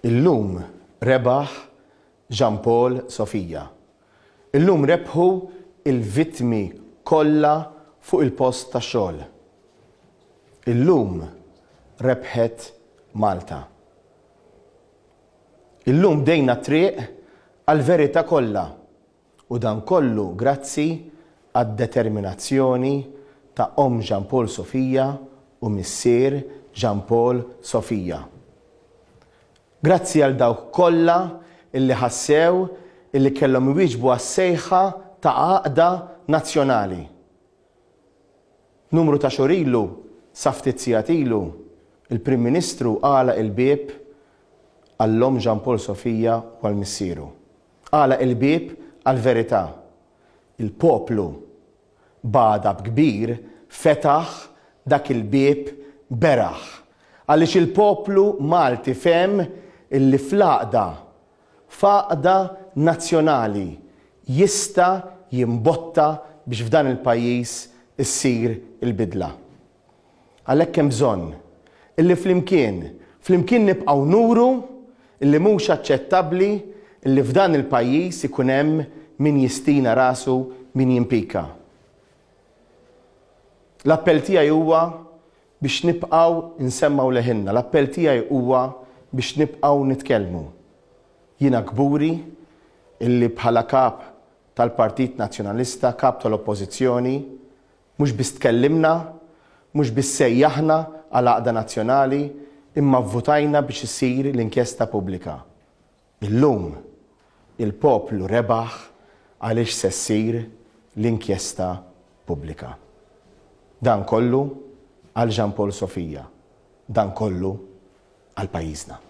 Illum rebaħ Jean Paul Sofija. Illum rebħu il-vittmi kollha fuq il-post tax-xogħol. Illum rebħet Malta. Illum bdejna triq għall-verità kollha u dan kollu grazzi għad-determinazzjoni ta' Jean Paul Sofija u missier Jean Paul Sofija. Grazzi għal dawk kollha illi ħassew illi kellhom iwieġbu għas-sejħa ta' għaqda nazzjonali. Numru ta' xhur ilu, sa ftit sigħat ilu, il-Prim Ministru għala il-bieb għall-Om Jean Paul Sofija u għall-missieru. Għala il-bieb għall-verità. Il-poplu bada b'kbir fetaħ dak il-bieb beraħ. Għaliex il-poplu Malti fem illi faqda nazzjonali jista' jimbotta biex f'dan il-pajjiż issir il-bidla. Għalhekk hemm bżonn illi flimkien nibqgħu nuru illi mhux aċċettabbli illi f'dan il-pajjiż ikun hemm min jistina rasu min jimpika. L-appell tiegħi huwa biex nibqgħu nsemmaw leħinna, l-appell tiegħi huwa biex nibqgħu nitkellmu. Jiena kburi illi bħala kap tal-Partit Nazzjonalista, kap tal-Oppożizzjoni, mhux biss tkellimna, mhux biss sejjaħna għal għaqda nazzjonali, imma vvutajna biex isir l-inkjesta pubblika. Illum il-poplu rebaħ għaliex se ssir l-inkjesta pubblika. Dan kollu għal Jean Paul Sofija, dan kollu għal pajjiżna.